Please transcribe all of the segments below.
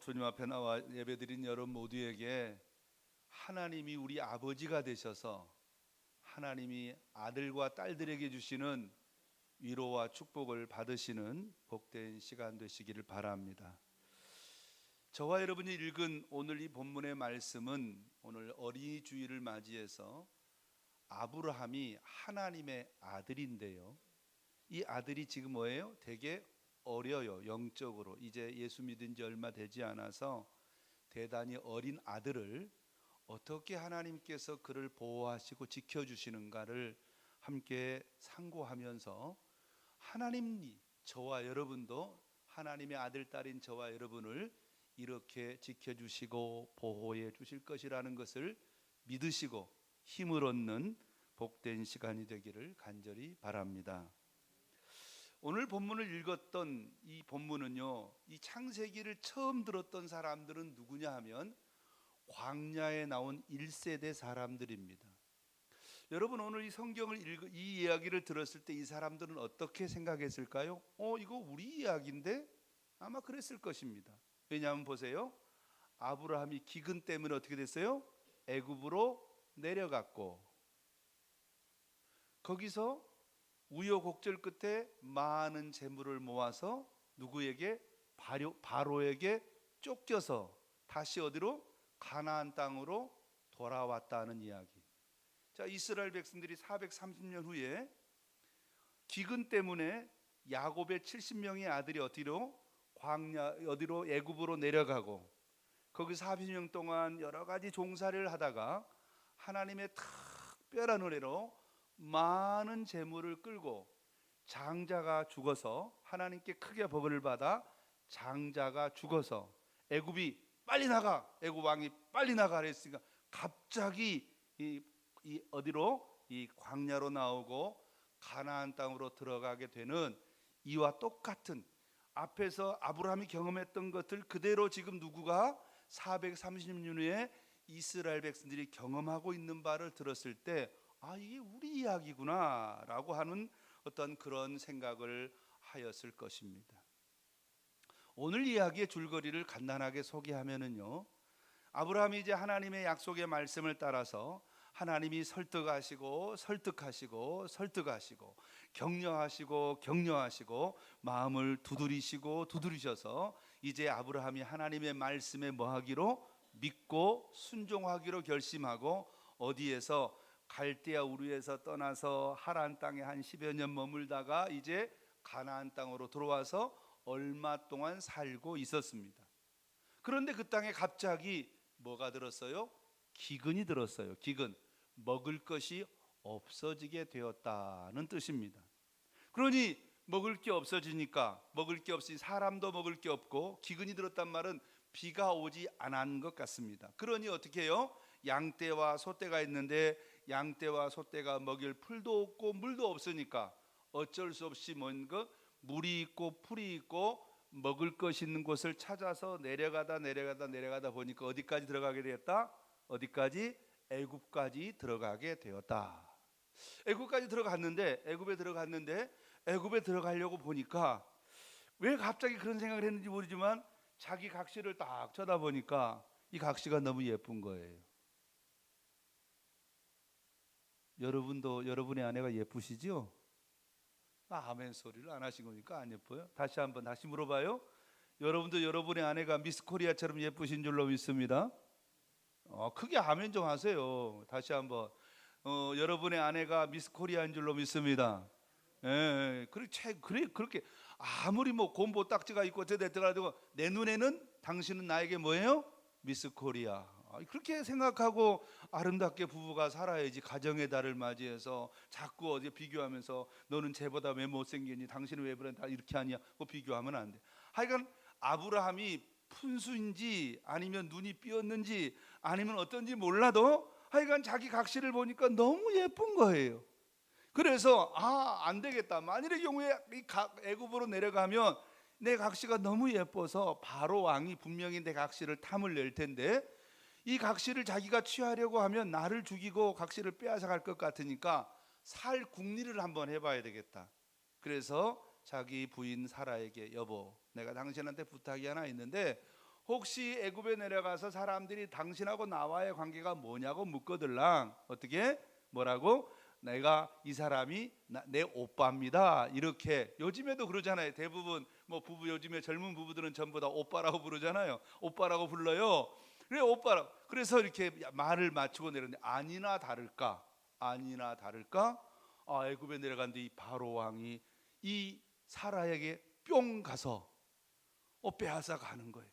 주님 앞에 나와 예배드린 여러분 모두에게 하나님이 우리 아버지가 되셔서 하나님이 아들과 딸들에게 주시는 위로와 축복을 받으시는 복된 시간 되시기를 바랍니다. 저와 여러분이 읽은 오늘 이 본문의 말씀은 오늘 어린이 주일을 맞이해서 아브라함이 하나님의 아들인데요, 이 아들이 지금 뭐예요? 되게 어려요. 영적으로 이제 예수 믿은 지 얼마 되지 않아서 대단히 어린 아들을 어떻게 하나님께서 그를 보호하시고 지켜주시는가를 함께 상고하면서 하나님이 저와 여러분도 하나님의 아들 딸인 저와 여러분을 이렇게 지켜주시고 보호해 주실 것이라는 것을 믿으시고 힘을 얻는 복된 시간이 되기를 간절히 바랍니다. 오늘 본문을 읽었던 이 본문은요, 이 창세기를 처음 들었던 사람들은 누구냐 하면 광야에 나온 1세대 사람들입니다. 여러분, 오늘 이 성경을 이 이야기를 들었을 때 이 사람들은 어떻게 생각했을까요? 이거 우리 이야기인데? 아마 그랬을 것입니다. 왜냐하면 보세요, 아브라함이 기근 때문에 어떻게 됐어요? 애굽으로 내려갔고, 거기서 우여곡절 끝에 많은 재물을 모아서 누구에게? 바로에게 쫓겨서 다시 어디로? 가나안 땅으로 돌아왔다는 이야기. 자, 이스라엘 백성들이 430년 후에 기근 때문에 야곱의 70명의 아들이 어디로 애굽으로 내려가고, 거기 40년 동안 여러 가지 종살이를 하다가 하나님의 특별한 은혜로 많은 재물을 끌고 장자가 죽어서 하나님께 크게 벌을 받아 장자가 죽어서 애굽이 빨리 나가, 애굽 왕이 빨리 나가 그랬으니까 갑자기 이 광야로 나오고 가나안 땅으로 들어가게 되는 이와 똑같은, 앞에서 아브라함이 경험했던 것들 그대로 지금 누구가 430년 후에 이스라엘 백성들이 경험하고 있는 바를 들었을 때, 이게 우리 이야기구나 라고 하는 어떤 그런 생각을 하였을 것입니다. 오늘 이야기의 줄거리를 간단하게 소개하면은요, 아브라함이 이제 하나님의 약속의 말씀을 따라서 하나님이 설득하시고 격려하시고 마음을 두드리셔서 이제 아브라함이 하나님의 말씀에 뭐하기로? 믿고 순종하기로 결심하고, 어디에서? 갈대아 우르에서 떠나서 하란 땅에 한 10여 년 머물다가 이제 가나안 땅으로 들어와서 얼마 동안 살고 있었습니다. 그런데 그 땅에 갑자기 뭐가 들었어요? 기근이 들었어요. 기근, 먹을 것이 없어지게 되었다는 뜻입니다. 그러니 먹을 게 없어지니까, 먹을 게 없으니 사람도 먹을 게 없고, 기근이 들었단 말은 비가 오지 않은 것 같습니다. 그러니 어떻게 해요? 양떼와 소떼가 있는데 양떼와 소떼가 먹일 풀도 없고 물도 없으니까 어쩔 수 없이 물이 있고 풀이 있고 먹을 것 있는 곳을 찾아서 내려가다 보니까 어디까지 들어가게 되었다? 어디까지? 애굽까지 들어가게 되었다. 애굽에 들어갔는데 애굽에 들어가려고 보니까 왜 갑자기 그런 생각을 했는지 모르지만 자기 각시를 딱 쳐다보니까 이 각시가 너무 예쁜 거예요. 여러분도 여러분의 아내가 예쁘시죠? 아멘 소리를 안 하신 거니까 안 예뻐요? 다시 물어봐요. 여러분도 여러분의 아내가 미스 코리아처럼 예쁘신 줄로 믿습니다. 크게 아멘 좀 하세요. 다시 한번. 여러분의 아내가 미스 코리아인 줄로 믿습니다. 그렇게 아무리 곰보 딱지가 있고 어쩌더라도 내 눈에는 당신은 나에게 뭐예요? 미스 코리아. 그렇게 생각하고 아름답게 부부가 살아야지. 가정의 달을 맞이해서 자꾸 어디 비교하면서 너는 쟤보다 왜 못생겼니? 당신은 왜 다 이렇게 하냐? 비교하면 안 돼. 하여간 아브라함이 푼수인지 아니면 눈이 삐었는지 아니면 어떤지 몰라도 하여간 자기 각시를 보니까 너무 예쁜 거예요. 그래서 안 되겠다. 만일의 경우에 애굽으로 내려가면 내 각시가 너무 예뻐서 바로 왕이 분명히 내 각시를 탐을 낼 텐데 이 각시를 자기가 취하려고 하면 나를 죽이고 각시를 빼앗아 갈 것 같으니까 살 궁리를 한번 해봐야 되겠다. 그래서 자기 부인 사라에게, 여보, 내가 당신한테 부탁이 하나 있는데 혹시 애굽에 내려가서 사람들이 당신하고 나와의 관계가 뭐냐고 묻거들랑 어떻게 뭐라고? 내가 이 사람이 내 오빠입니다. 이렇게 요즘에도 그러잖아요. 대부분 뭐 부부 요즘에 젊은 부부들은 전부 다 오빠라고 부르잖아요. 오빠라고 불러요. 그래 오빠라. 그래서 이렇게 말을 맞추고 내렸는데 아니나 다를까? 아니나 다를까? 애굽에 내려간 뒤 바로 왕이 이 사라에게 뿅 가서 빼앗아 가는 거예요.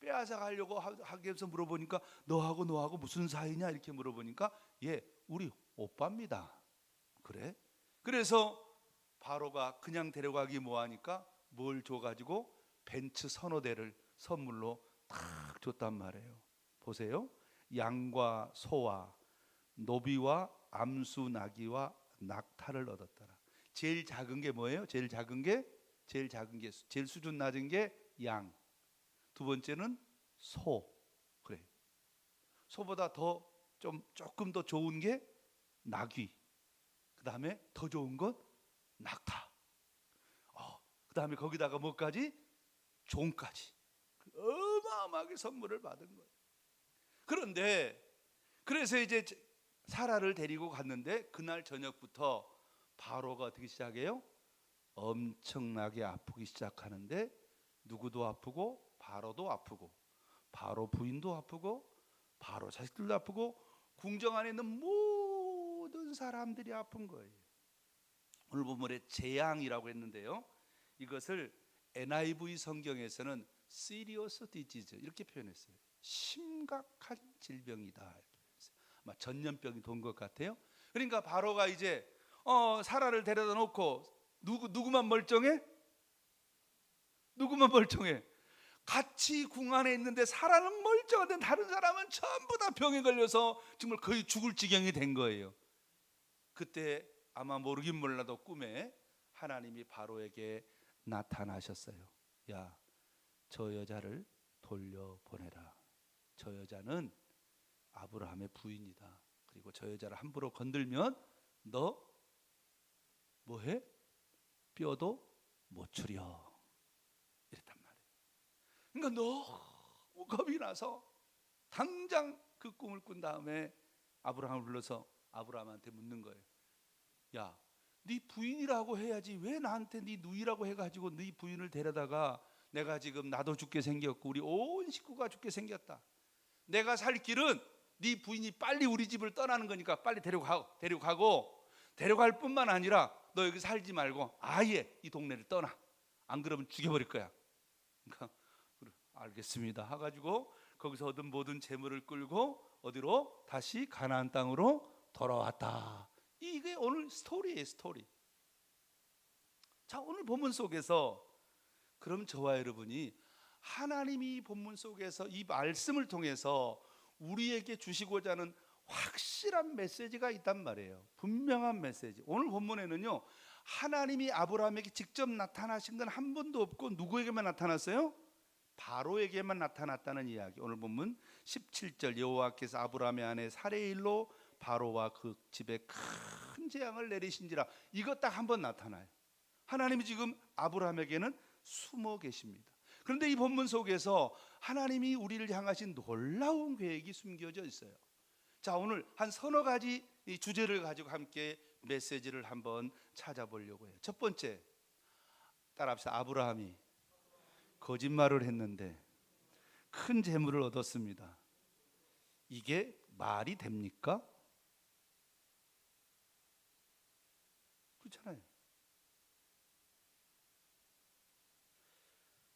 빼앗아 가려고 하기 위해서 물어보니까 너하고 무슨 사이냐 이렇게 물어보니까 예 우리 오빠입니다. 그래? 그래서 바로가 그냥 데려가기 뭐하니까 뭘 줘가지고 벤츠 서너 대를 선물로 탁 줬단 말이에요. 보세요. 양과 소와 노비와 암수 나귀와 낙타를 얻었더라. 제일 작은 게 뭐예요? 제일 작은 게 제일 수준 낮은 게 양. 두 번째는 소. 그래. 소보다 조금 더 좋은 게 나귀. 그 다음에 더 좋은 건 낙타. 그 다음에 거기다가 뭐까지? 종까지. 어마어마하게 선물을 받은 거예요. 그런데 그래서 이제 사라를 데리고 갔는데 그날 저녁부터 바로가 어떻게 시작해요? 엄청나게 아프기 시작하는데 누구도 아프고 바로도 아프고 바로 부인도 아프고 바로 자식들도 아프고 궁정 안에 있는 모든 사람들이 아픈 거예요. 오늘 본문에 재앙이라고 했는데요. 이것을 NIV 성경에서는 serious disease 이렇게 표현했어요. 심각한 질병이다. 이렇게 표현했어요. 아마 전염병이 돈 것 같아요. 그러니까 바로가 이제 사라를 데려다 놓고 누구만 멀쩡해? 누구만 멀쩡해? 같이 궁 안에 있는데 사라는 멀쩡한데 다른 사람은 전부 다 병에 걸려서 정말 거의 죽을 지경이 된 거예요. 그때 아마 모르긴 몰라도 꿈에 하나님이 바로에게 나타나셨어요. 야, 저 여자를 돌려보내라. 저 여자는 아브라함의 부인이다. 그리고 저 여자를 함부로 건들면 너 뭐해? 뼈도 못 추려. 이랬단 말이에요. 그러니까 너무 겁이 나서 당장 그 꿈을 꾼 다음에 아브라함을 불러서 아브라함한테 묻는 거예요. 야, 네 부인이라고 해야지 왜 나한테 네 누이라고 해가지고 네 부인을 데려다가 내가 지금 나도 죽게 생겼고 우리 온 식구가 죽게 생겼다. 내가 살 길은 네 부인이 빨리 우리 집을 떠나는 거니까 빨리 데려가고 데려갈 뿐만 아니라 너 여기 살지 말고 아예 이 동네를 떠나. 안 그러면 죽여버릴 거야. 그러니까 알겠습니다 해가지고 거기서 얻은 모든 재물을 끌고 어디로? 다시 가나안 땅으로 돌아왔다. 이게 오늘 스토리예요. 스토리. 자, 오늘 본문 속에서 그럼 저와 여러분이 하나님이 이 본문 속에서 이 말씀을 통해서 우리에게 주시고자 하는 확실한 메시지가 있단 말이에요. 분명한 메시지. 오늘 본문에는요, 하나님이 아브라함에게 직접 나타나신 건 한 번도 없고 누구에게만 나타났어요? 바로에게만 나타났다는 이야기. 오늘 본문 17절 여호와께서 아브라함의 아내 사레의 일로 바로와 그 집에 큰 재앙을 내리신지라. 이것 딱 한 번 나타나요. 하나님이 지금 아브라함에게는 숨어 계십니다. 그런데 이 본문 속에서 하나님이 우리를 향하신 놀라운 계획이 숨겨져 있어요. 자, 오늘 한 서너 가지 이 주제를 가지고 함께 메시지를 한번 찾아보려고 해요. 첫 번째, 따라합시다. 아브라함이 거짓말을 했는데 큰 재물을 얻었습니다. 이게 말이 됩니까? 그렇잖아요.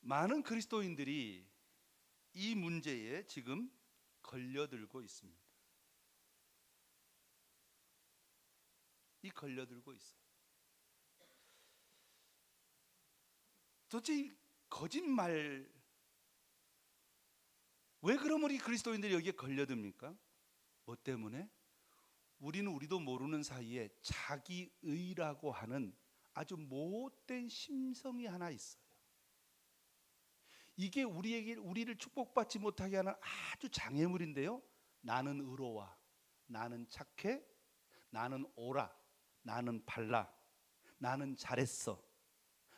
많은 그리스도인들이 이 문제에 지금 걸려들고 있습니다. 걸려들고 있어요. 도대체 이 거짓말 왜 그럼 우리 그리스도인들이 여기에 걸려듭니까? 뭐 때문에? 우리도 모르는 사이에 자기의라고 하는 아주 못된 심성이 하나 있어요. 이게 우리를 축복받지 못하게 하는 아주 장애물인데요. 나는 의로워, 나는 착해, 나는 옳아, 나는 발라, 나는 잘했어,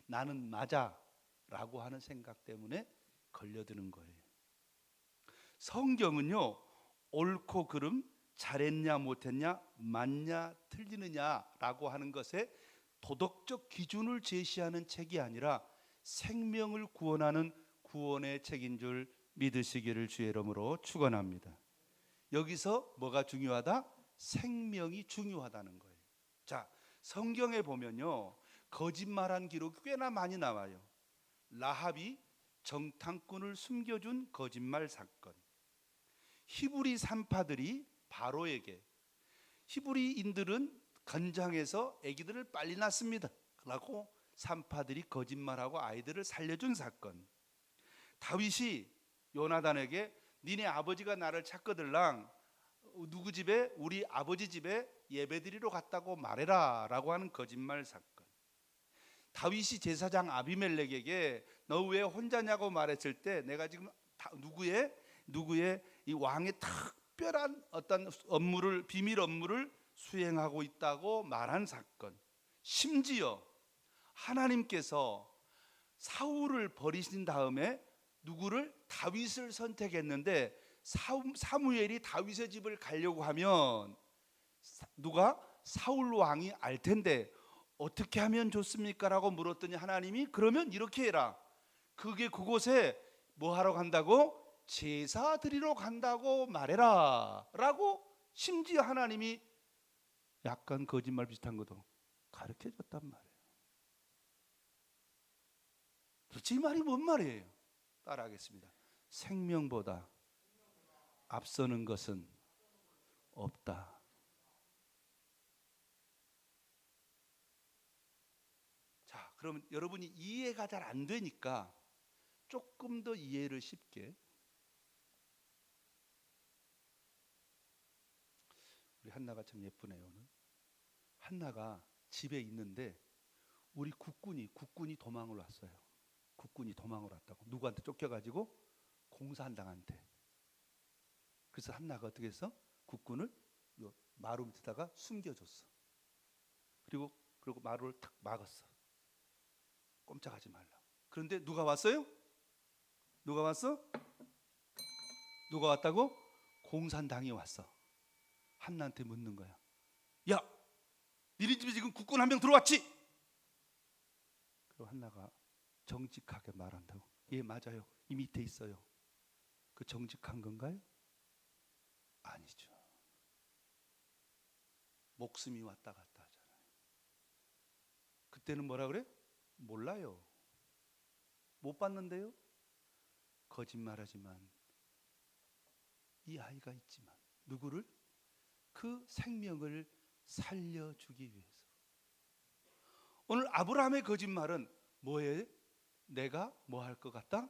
나는 맞아 라고 하는 생각 때문에 걸려드는 거예요. 성경은요, 옳고 그름, 잘했냐 못했냐, 맞냐 틀리느냐라고 하는 것에 도덕적 기준을 제시하는 책이 아니라 생명을 구원하는 구원의 책인 줄 믿으시기를 주의 이름으로 축원합니다. 여기서 뭐가 중요하다? 생명이 중요하다는 거예요. 자, 성경에 보면요, 거짓말한 기록이 꽤나 많이 나와요. 라합이 정탐꾼을 숨겨준 거짓말 사건, 히브리 산파들이 바로에게, 히브리인들은 건장해서 아기들을 빨리 낳습니다 라고 산파들이 거짓말하고 아이들을 살려준 사건, 다윗이 요나단에게 니네 아버지가 나를 찾거들랑 누구 집에, 우리 아버지 집에 예배드리러 갔다고 말해라 라고 하는 거짓말 사건, 다윗이 제사장 아비멜렉에게 너 왜 혼자냐고 말했을 때 내가 지금 누구의 이 왕의 특별한 어떤 업무를, 비밀 업무를 수행하고 있다고 말한 사건, 심지어 하나님께서 사울을 버리신 다음에 누구를? 다윗을 선택했는데 사무엘이 다윗의 집을 가려고 하면 누가? 사울 왕이 알 텐데 어떻게 하면 좋습니까? 라고 물었더니 하나님이 그러면 이렇게 해라. 그곳에 뭐 하러 간다고? 제사 드리러 간다고 말해라 라고 심지어 하나님이 약간 거짓말 비슷한 것도 가르쳐 줬단 말이에요. 도대체 이 말이 뭔 말이에요? 따라하겠습니다. 생명보다 앞서는 것은 없다. 자, 그러면 여러분이 이해가 잘 안 되니까 조금 더 이해를 쉽게, 우리 한나가 참 예쁘네요. 오늘 한나가 집에 있는데 우리 국군이 도망을 왔어요. 국군이 도망을 왔다고. 누구한테 쫓겨가지고? 공산당한테. 그래서 한나가 어떻게 했어? 국군을 마루 밑에다가 숨겨줬어. 그리고 마루를 탁 막았어. 꼼짝하지 말라. 그런데 누가 왔어요? 누가 왔어? 누가 왔다고? 공산당이 왔어. 한나한테 묻는 거야. 야, 니네 집에 지금 국군 한 명 들어왔지? 그리고 한나가 정직하게 말한다고. 예, 맞아요. 이 밑에 있어요. 그 정직한 건가요? 아니죠. 목숨이 왔다 갔다 하잖아요. 그때는 뭐라 그래? 몰라요. 못 봤는데요. 거짓말하지만 이 아이가 있지만 누구를? 그 생명을 살려주기 위해서. 오늘 아브라함의 거짓말은 뭐예요? 내가 뭐 할 것 같다?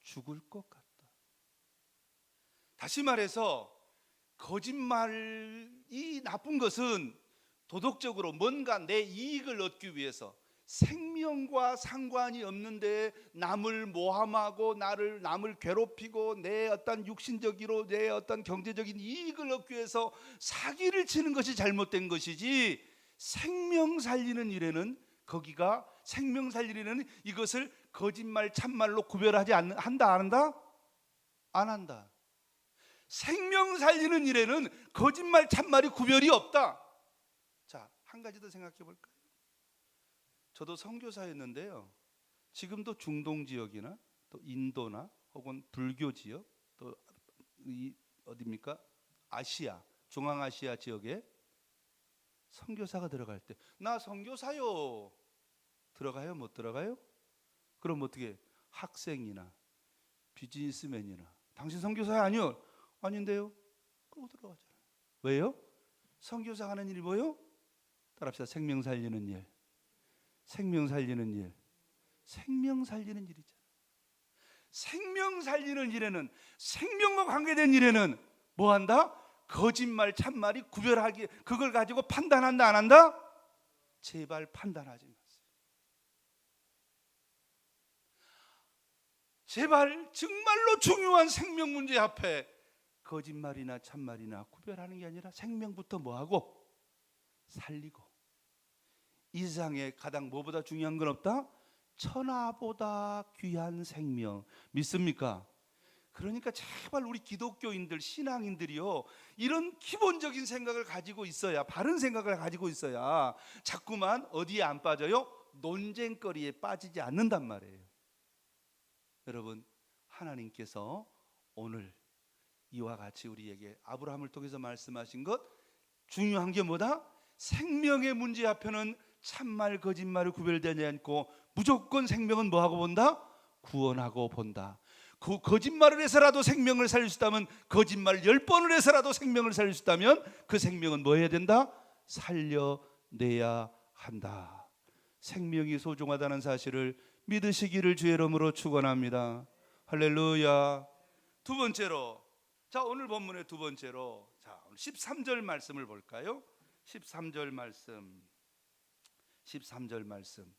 죽을 것 같다. 다시 말해서 거짓말이 나쁜 것은 도덕적으로 뭔가 내 이익을 얻기 위해서 생명과 상관이 없는데 남을 모함하고 남을 괴롭히고 내 어떤 육신적으로 내 어떤 경제적인 이익을 얻기 위해서 사기를 치는 것이 잘못된 것이지, 생명 살리는 일에는 거기가 생명 살리는 일에는 이것을 거짓말 참말로 구별하지 한다 안 한다? 안 한다. 생명 살리는 일에는 거짓말 참말이 구별이 없다. 자, 한 가지 더 생각해 볼까요? 저도 선교사였는데요. 지금도 중동 지역이나 또 인도나 혹은 불교 지역, 또 이 어디입니까? 아시아, 중앙아시아 지역에 선교사가 들어갈 때 나 선교사요. 들어가요? 못 들어가요? 그럼 어떻게? 학생이나 비즈니스맨이나 당신 선교사 아니요? 아닌데요? 그러고 들어가잖아요. 왜요? 선교사가 하는 일이 뭐요? 따라합시다. 생명 살리는 일. 생명 살리는 일. 생명 살리는 일이잖아요. 생명 살리는 일에는, 생명과 관계된 일에는 뭐 한다? 거짓말 참말이 구별하기, 그걸 가지고 판단한다 안 한다? 제발 판단하지 마세요. 제발 정말로 중요한 생명 문제 앞에 거짓말이나 참말이나 구별하는 게 아니라 생명부터 뭐하고? 살리고. 이 세상에 가장 뭐보다 중요한 건 없다? 천하보다 귀한 생명. 믿습니까? 그러니까 제발 우리 기독교인들, 신앙인들이요, 이런 기본적인 생각을 가지고 있어야, 바른 생각을 가지고 있어야 자꾸만 어디에 안 빠져요? 논쟁거리에 빠지지 않는단 말이에요. 여러분, 하나님께서 오늘 이와 같이 우리에게 아브라함을 통해서 말씀하신 것, 중요한 게 뭐다? 생명의 문제 앞에는 참말 거짓말을 구별되지 않고 무조건 생명은 뭐하고 본다? 구원하고 본다. 그 거짓말을 해서라도 생명을 살릴 수 있다면, 거짓말 10번을 해서라도 생명을 살릴 수 있다면 그 생명은 뭐 해야 된다? 살려내야 한다. 생명이 소중하다는 사실을 믿으시기를 주의 이름으로 축원합니다. 할렐루야. 두 번째로, 자, 오늘 본문의 두 번째로, 자, 13절 말씀을 볼까요? 13절 말씀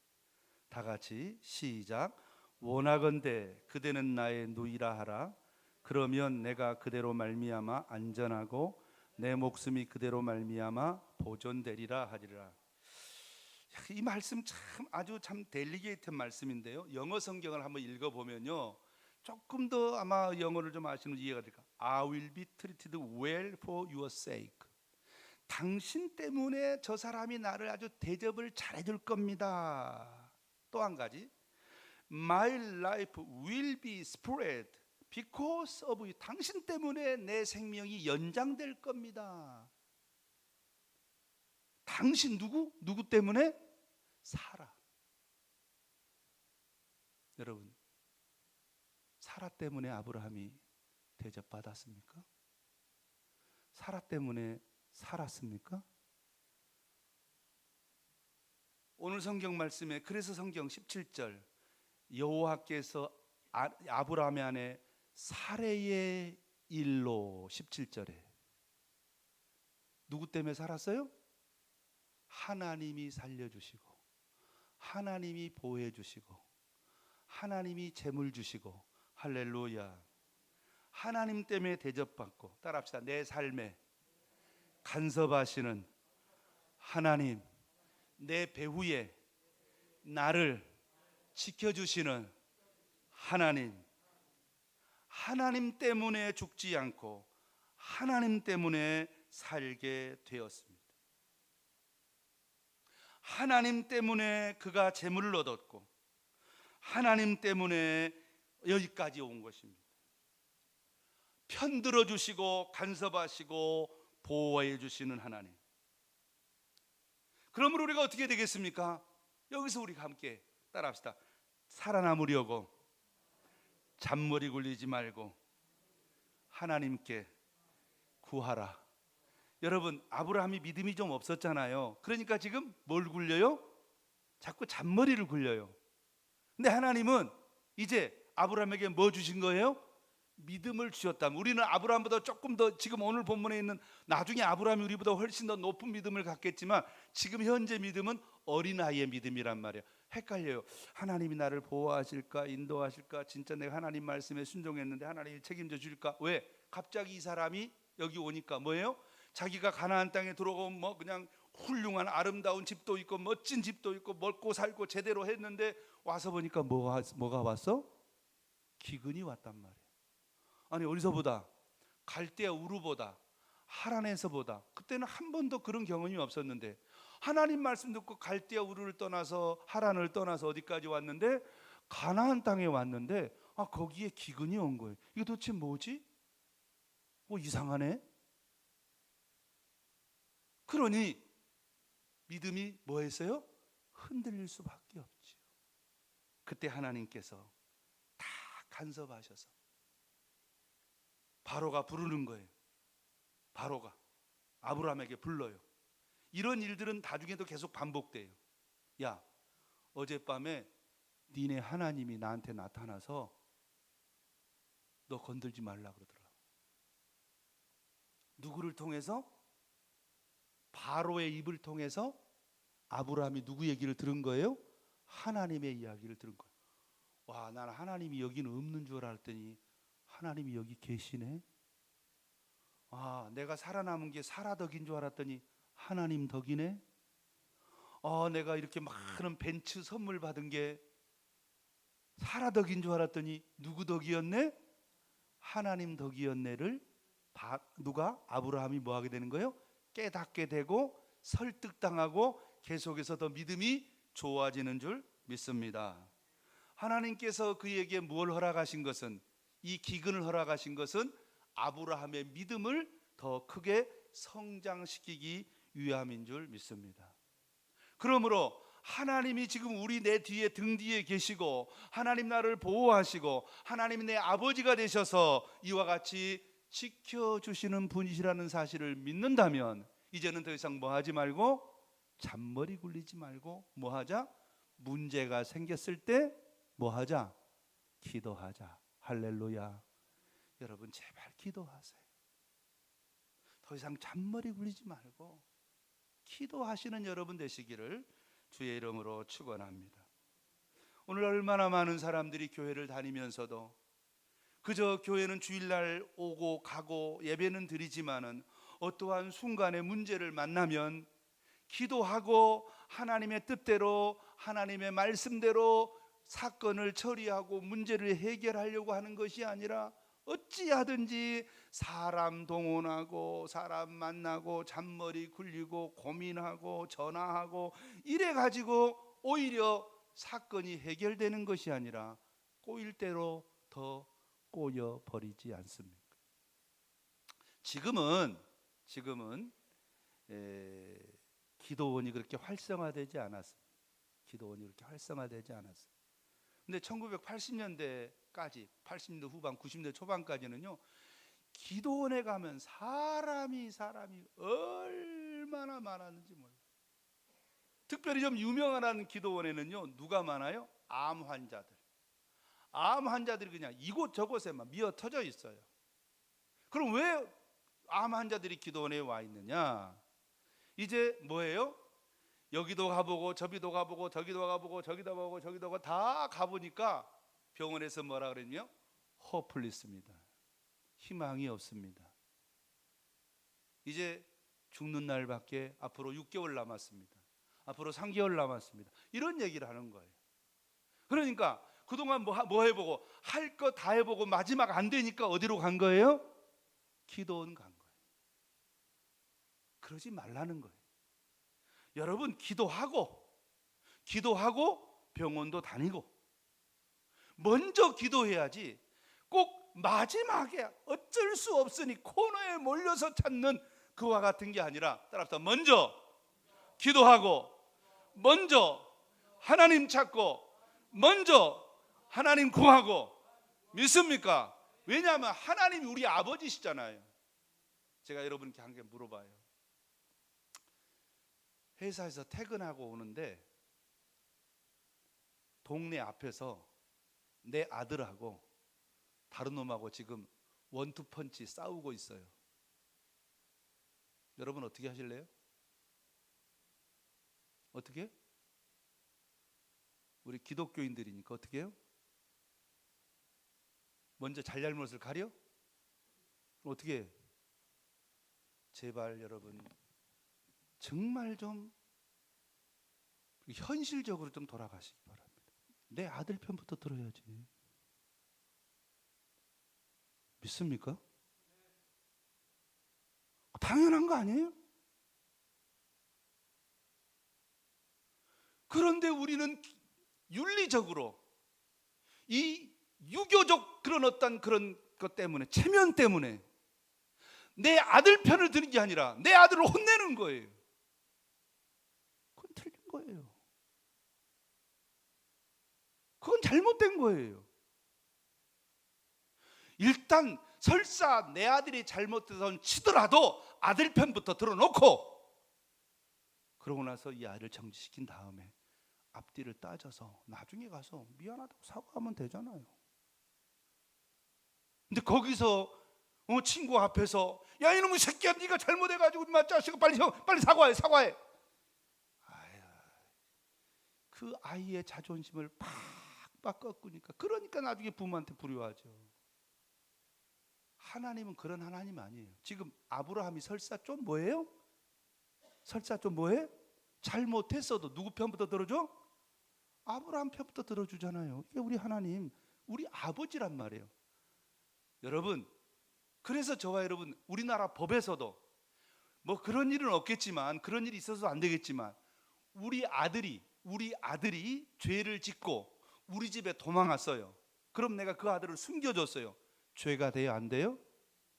다 같이 시작. 원하건대 그대는 나의 누이라 하라. 그러면 내가 그대로 말미암아 안전하고 내 목숨이 그대로 말미암아 보존되리라 하리라. 이 말씀 아주 델리게이트한 말씀인데요, 영어 성경을 한번 읽어보면요, 조금 더 아마 영어를 좀 아시는 이해가 될까? I will be treated well for your sake. 당신 때문에 저 사람이 나를 아주 대접을 잘해줄 겁니다. 또 한 가지, My life will be spread because of you. 당신 때문에 내 생명이 연장될 겁니다. 당신 누구 때문에? 사라. 여러분, 사라 때문에 아브라함이 대접받았습니까? 사라 때문에 살았습니까? 오늘 성경 말씀에, 그래서 성경 17절, 여호와께서 아브라함의 아내 사레의 일로, 17절에 누구 때문에 살았어요? 하나님이 살려주시고, 하나님이 보호해 주시고, 하나님이 재물 주시고, 할렐루야. 하나님 때문에 대접받고, 따라합시다. 내 삶에 간섭하시는 하나님, 내 배후에 나를 지켜주시는 하나님, 하나님 때문에 죽지 않고 하나님 때문에 살게 되었습니다. 하나님 때문에 그가 재물을 얻었고, 하나님 때문에 여기까지 온 것입니다. 편들어 주시고 간섭하시고 보호해 주시는 하나님. 그러므로 우리가 어떻게 되겠습니까? 여기서 우리가 함께 따라합시다. 살아남으려고 잔머리 굴리지 말고 하나님께 구하라. 여러분, 아브라함이 믿음이 좀 없었잖아요. 그러니까 지금 뭘 굴려요? 자꾸 잔머리를 굴려요. 근데 하나님은 이제 아브라함에게 뭐 주신 거예요? 믿음을 주셨다면, 우리는 아브라함보다 조금 더, 지금 오늘 본문에 있는, 나중에 아브라함이 우리보다 훨씬 더 높은 믿음을 갖겠지만 지금 현재 믿음은 어린아이의 믿음이란 말이에요. 헷갈려요. 하나님이 나를 보호하실까, 인도하실까, 진짜 내가 하나님 말씀에 순종했는데 하나님이 책임져 줄까? 왜? 갑자기 이 사람이 여기 오니까 뭐예요? 자기가 가나안 땅에 들어오면 뭐 그냥 훌륭한 아름다운 집도 있고 멋진 집도 있고 먹고 살고 제대로 했는데 와서 보니까 뭐가 왔어? 기근이 왔단 말이에요. 아니, 어디서보다? 갈대아 우르보다, 하란에서보다. 그때는 한 번도 그런 경험이 없었는데 하나님 말씀 듣고 갈대아 우르를 떠나서 하란을 떠나서 어디까지 왔는데? 가나안 땅에 왔는데 거기에 기근이 온 거예요. 이게 도대체 뭐지? 이상하네. 그러니 믿음이 뭐 했어요? 흔들릴 수밖에 없죠. 그때 하나님께서 다 간섭하셔서 바로가 부르는 거예요. 바로가 아브라함에게 불러요. 이런 일들은 나중에도 계속 반복돼요. 야, 어젯밤에 니네 하나님이 나한테 나타나서 너 건들지 말라 그러더라. 누구를 통해서? 바로의 입을 통해서 아브라함이 누구 얘기를 들은 거예요? 하나님의 이야기를 들은 거예요. 와, 나는 하나님이 여기는 없는 줄 알았더니 하나님이 여기 계시네. 내가 살아남은 게 사라 덕인 줄 알았더니 하나님 덕이네. 내가 이렇게 많은 벤츠 선물 받은 게 사라 덕인 줄 알았더니 누구 덕이었네? 하나님 덕이었네를 누가? 아브라함이 뭐 하게 되는 거예요? 깨닫게 되고 설득당하고 계속해서 더 믿음이 좋아지는 줄 믿습니다. 하나님께서 그에게 무엇을 허락하신 것은, 이 기근을 허락하신 것은 아브라함의 믿음을 더 크게 성장시키기 위함인 줄 믿습니다. 그러므로 하나님이 지금 우리 내 뒤에, 등 뒤에 계시고 하나님 나를 보호하시고 하나님이 내 아버지가 되셔서 이와 같이 지켜주시는 분이시라는 사실을 믿는다면 이제는 더 이상 뭐 하지 말고, 잔머리 굴리지 말고 뭐 하자? 문제가 생겼을 때 뭐 하자? 기도하자. 할렐루야. 여러분 제발 기도하세요. 더 이상 잔머리 굴리지 말고 기도하시는 여러분 되시기를 주의 이름으로 축원합니다. 오늘 얼마나 많은 사람들이 교회를 다니면서도 그저 교회는 주일날 오고 가고 예배는 드리지만은 어떠한 순간의 문제를 만나면 기도하고 하나님의 뜻대로, 하나님의 말씀대로 사건을 처리하고 문제를 해결하려고 하는 것이 아니라 어찌하든지 사람 동원하고 사람 만나고 잔머리 굴리고 고민하고 전화하고 이래 가지고 오히려 사건이 해결되는 것이 아니라 꼬일 대로 더 꼬여 버리지 않습니까? 지금은 기도원이 그렇게 활성화되지 않았습니다. 기도원이 그렇게 활성화되지 않았어요. 근데 1980년대까지, 80년대 후반, 90년대 초반까지는요, 기도원에 가면 사람이 얼마나 많았는지 몰라요. 특별히 좀 유명한 기도원에는요, 누가 많아요? 암 환자들. 암 환자들이 그냥 이곳저곳에만 미어 터져 있어요. 그럼 왜 암 환자들이 기도원에 와 있느냐? 이제 뭐예요? 여기도 가보고 저기도 가보고 저기도 가보고 저기도 가보고 저기도 가보고 다 가보니까 병원에서 뭐라 그랬냐? 허플리스입니다. 희망이 없습니다. 이제 죽는 날밖에 앞으로 6개월 남았습니다. 앞으로 3개월 남았습니다. 이런 얘기를 하는 거예요. 그러니까 그동안 뭐 해보고 할 거 다 해보고 마지막 안 되니까 어디로 간 거예요? 기도원 간 거예요. 그러지 말라는 거예요. 여러분 기도하고 병원도 다니고 먼저 기도해야지 꼭 마지막에 어쩔 수 없으니 코너에 몰려서 찾는 그와 같은 게 아니라, 따라서 먼저 기도하고 먼저 하나님 찾고 먼저 하나님 구하고. 믿습니까? 왜냐하면 하나님이 우리 아버지시잖아요. 제가 여러분께 한 개 물어봐요. 회사에서 퇴근하고 오는데 동네 앞에서 내 아들하고 다른 놈하고 지금 원투펀치 싸우고 있어요. 여러분 어떻게 하실래요? 어떻게? 우리 기독교인들이니까 어떻게 해요? 먼저 잘잘못을 가려? 어떻게 해? 제발 여러분 정말 좀 현실적으로 좀 돌아가시기 바랍니다. 내 아들 편부터 들어야지. 믿습니까? 당연한 거 아니에요? 그런데 우리는 윤리적으로 이 유교적 그런 어떤 그런 것 때문에, 체면 때문에 내 아들 편을 드는 게 아니라 내 아들을 혼내는 거예요. 그건 틀린 거예요. 그건 잘못된 거예요. 일단 설사 내 아들이 잘못돼서 치더라도 아들 편부터 들어놓고, 그러고 나서 이 아이를 정지시킨 다음에 앞뒤를 따져서 나중에 가서 미안하다고 사과하면 되잖아요. 근데 거기서 친구 앞에서 야 이놈의 새끼야 네가 잘못해가지고 인마 자식아 빨리 사과해. 그 아이의 자존심을 팍팍 꺾으니까, 그러니까 나중에 부모한테 불효하죠. 하나님은 그런 하나님 아니에요. 지금 아브라함이 설사 좀 뭐예요? 잘못했어도 누구 편부터 들어줘? 아브라함 편부터 들어주잖아요. 이게 우리 하나님, 우리 아버지란 말이에요. 여러분, 그래서 저와 여러분, 우리나라 법에서도 뭐 그런 일은 없겠지만, 그런 일이 있어서 안 되겠지만, 우리 아들이 죄를 짓고 우리 집에 도망왔어요. 그럼 내가 그 아들을 숨겨줬어요. 죄가 돼요? 안 돼요?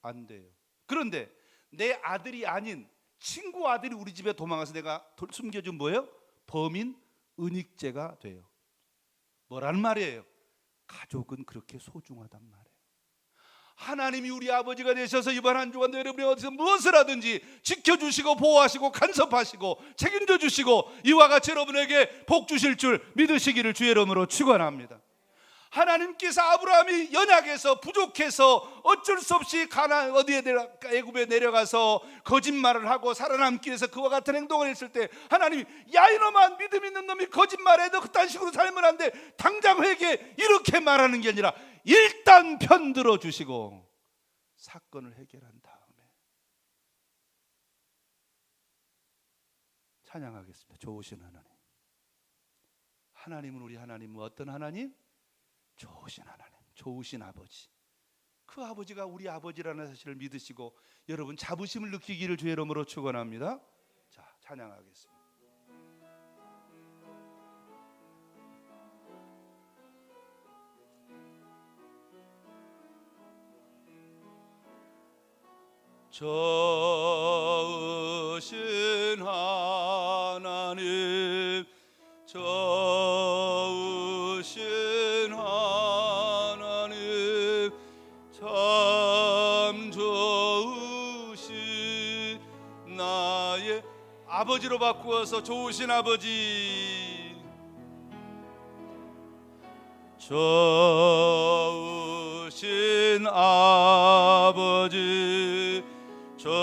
안 돼요. 그런데 내 아들이 아닌 친구 아들이 우리 집에 도망가서 내가 숨겨준 뭐예요? 범인 은닉죄가 돼요. 뭐라는 말이에요? 가족은 그렇게 소중하단 말이에요. 하나님이 우리 아버지가 되셔서 이번 한 주간 여러분이 어디서 무엇을 하든지 지켜주시고 보호하시고 간섭하시고 책임져 주시고 이와 같이 여러분에게 복 주실 줄 믿으시기를 주의 이름으로 축원합니다. 하나님께서 아브라함이 연약해서 부족해서 어쩔 수 없이 애굽에 내려가서 거짓말을 하고 살아남기 위해서 그와 같은 행동을 했을 때 하나님이 야 이놈아 믿음 있는 놈이 거짓말해 너 그딴 식으로 살면 안 돼 당장 회개해 이렇게 말하는 게 아니라 일단 편들어 주시고 사건을 해결한 다음에 찬양하겠습니다. 좋으신 하나님. 하나님은 우리 하나님은 어떤 하나님? 좋으신 하나님, 좋으신 아버지. 그 아버지가 우리 아버지라는 사실을 믿으시고 여러분 자부심을 느끼기를 주의 이름으로 축원합니다. 자, 찬양하겠습니다. 좋으신 하나님, 좋으신 하나님, 참 좋으신 나의 아버지로 바꾸어서 좋으신 아버지, 좋으신 아버지, 좋으신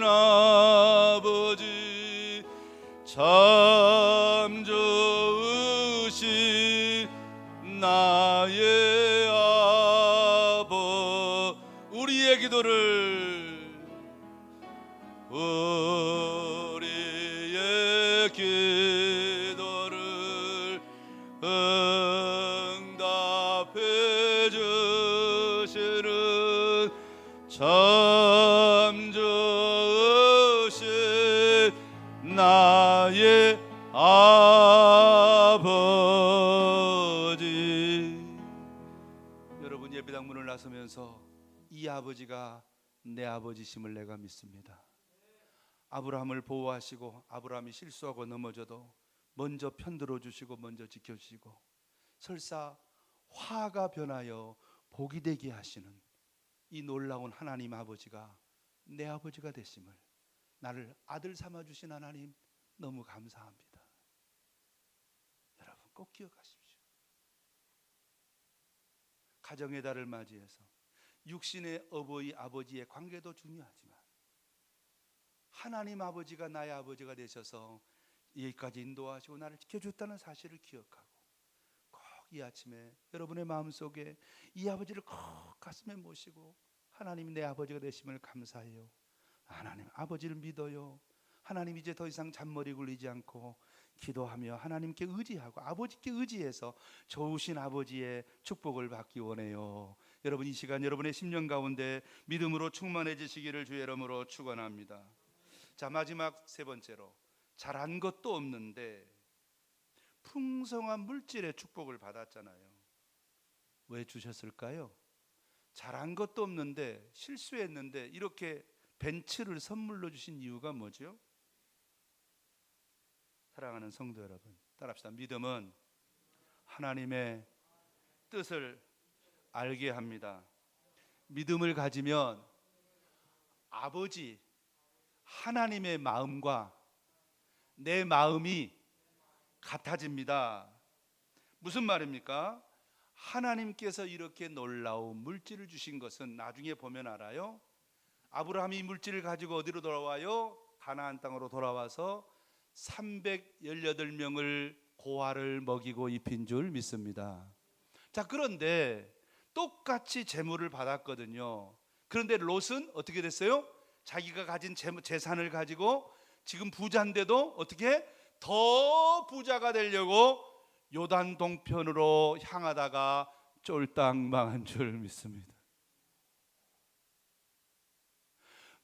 아버지, 참 좋으신 나의 아버. 우리의 기도를 응답해 주시는 참 좋으신 나의 아버지. 여러분 예배당 문을 나서면서 이 아버지가 내 아버지심을 내가 믿습니다. 아브라함을 보호하시고 아브라함이 실수하고 넘어져도 먼저 편들어 주시고 먼저 지켜주시고 설사 화가 변하여 복이 되게 하시는 이 놀라운 하나님 아버지가 내 아버지가 되심을, 나를 아들 삼아 주신 하나님 너무 감사합니다. 여러분 꼭 기억하십시오. 가정의 달을 맞이해서 육신의 어버이 아버지의 관계도 중요하지만 하나님 아버지가 나의 아버지가 되셔서 여기까지 인도하시고 나를 지켜줬다는 사실을 기억하고 꼭 이 아침에 여러분의 마음속에 이 아버지를 꼭 가슴에 모시고 하나님이 내 아버지가 되심을 감사해요. 하나님 아버지를 믿어요. 하나님 이제 더 이상 잔머리 굴리지 않고 기도하며 하나님께 의지하고 아버지께 의지해서 좋으신 아버지의 축복을 받기 원해요. 여러분 이 시간 여러분의 심령 가운데 믿음으로 충만해지시기를 주의 이름으로 축원합니다. 자, 마지막 세 번째로 잘한 것도 없는데 풍성한 물질의 축복을 받았잖아요. 왜 주셨을까요? 잘한 것도 없는데 실수했는데 이렇게 벤츠를 선물로 주신 이유가 뭐죠? 사랑하는 성도 여러분, 따라합시다. 믿음은 하나님의 뜻을 알게 합니다. 믿음을 가지면 아버지 하나님의 마음과 내 마음이 같아집니다. 무슨 말입니까? 하나님께서 이렇게 놀라운 물질을 주신 것은 나중에 보면 알아요. 아브라함이 물질을 가지고 어디로 돌아와요? 가나안 땅으로 돌아와서 318명을 고아를 먹이고 입힌 줄 믿습니다. 자, 그런데 똑같이 재물을 받았거든요. 그런데 롯은 어떻게 됐어요? 자기가 가진 재산을 가지고 지금 부자인데도 어떻게 더 부자가 되려고 요단 동편으로 향하다가 쫄딱 망한 줄 믿습니다.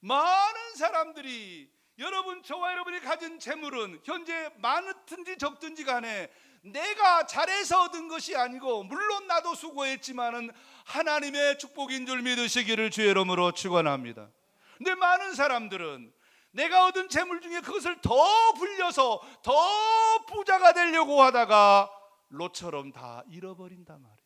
많은 사람들이 저와 여러분이 가진 재물은 현재 많든지 적든지 간에 내가 잘해서 얻은 것이 아니고, 물론 나도 수고했지만은 하나님의 축복인 줄 믿으시기를 주의 이름으로 축원합니다. 근데 많은 사람들은 내가 얻은 재물 중에 그것을 더 불려서 더 부자가 되려고 하다가 롯처럼 다 잃어버린단 말이죠.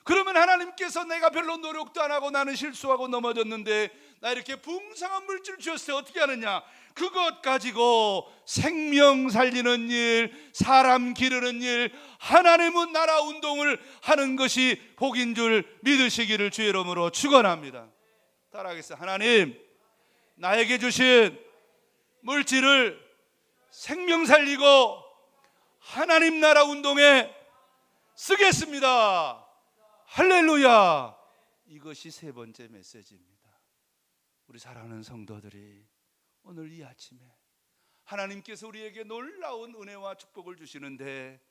그러면 하나님께서 내가 별로 노력도 안 하고 나는 실수하고 넘어졌는데 나 이렇게 풍성한 물질 주셨을 때 어떻게 하느냐? 그것 가지고 생명 살리는 일, 사람 기르는 일, 하나님은 나라 운동을 하는 것이 복인 줄 믿으시기를 주의 이름으로 축원합니다. 따라하겠습니다. 하나님, 나에게 주신 물질을 생명 살리고 하나님 나라 운동에 쓰겠습니다. 할렐루야. 이것이 세 번째 메시지입니다. 우리 사랑하는 성도들이 오늘 이 아침에 하나님께서 우리에게 놀라운 은혜와 축복을 주시는데,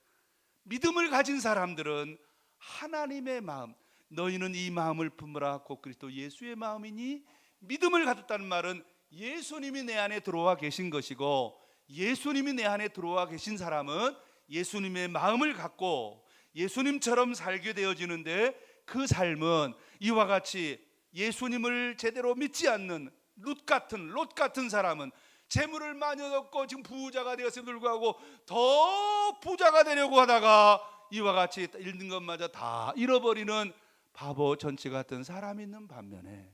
믿음을 가진 사람들은 하나님의 마음, 너희는 이 마음을 품으라 곧 그리스도 예수의 마음이니, 믿음을 가졌다는 말은 예수님이 내 안에 들어와 계신 것이고, 예수님이 내 안에 들어와 계신 사람은 예수님의 마음을 갖고 예수님처럼 살게 되어지는데, 그 삶은 이와 같이 예수님을 제대로 믿지 않는 롯 같은 사람은 재물을 많이 얻고 지금 부자가 되었음에도 불구하고 더 부자가 되려고 하다가 이와 같이 잃는 것마저 다 잃어버리는 바보 전치 같은 사람이 있는 반면에,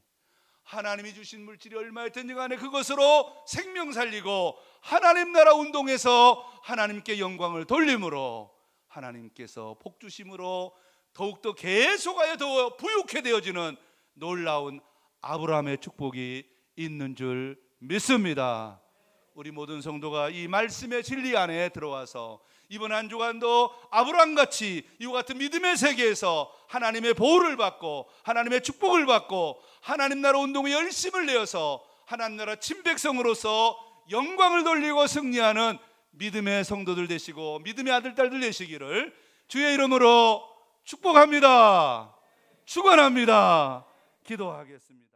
하나님이 주신 물질이 얼마였든지 간에 그것으로 생명 살리고 하나님 나라 운동에서 하나님께 영광을 돌림으로 하나님께서 복 주심으로 더욱더 계속하여 더 부유케 되어지는 놀라운 아브라함의 축복이 있는 줄 믿습니다. 우리 모든 성도가 이 말씀의 진리 안에 들어와서 이번 한 주간도 아브라함같이 이와 같은 믿음의 세계에서 하나님의 보호를 받고 하나님의 축복을 받고 하나님 나라 운동에 열심을 내어서 하나님 나라 친백성으로서 영광을 돌리고 승리하는 믿음의 성도들 되시고 믿음의 아들 딸들 되시기를 주의 이름으로 축복합니다. 축원합니다. 기도하겠습니다.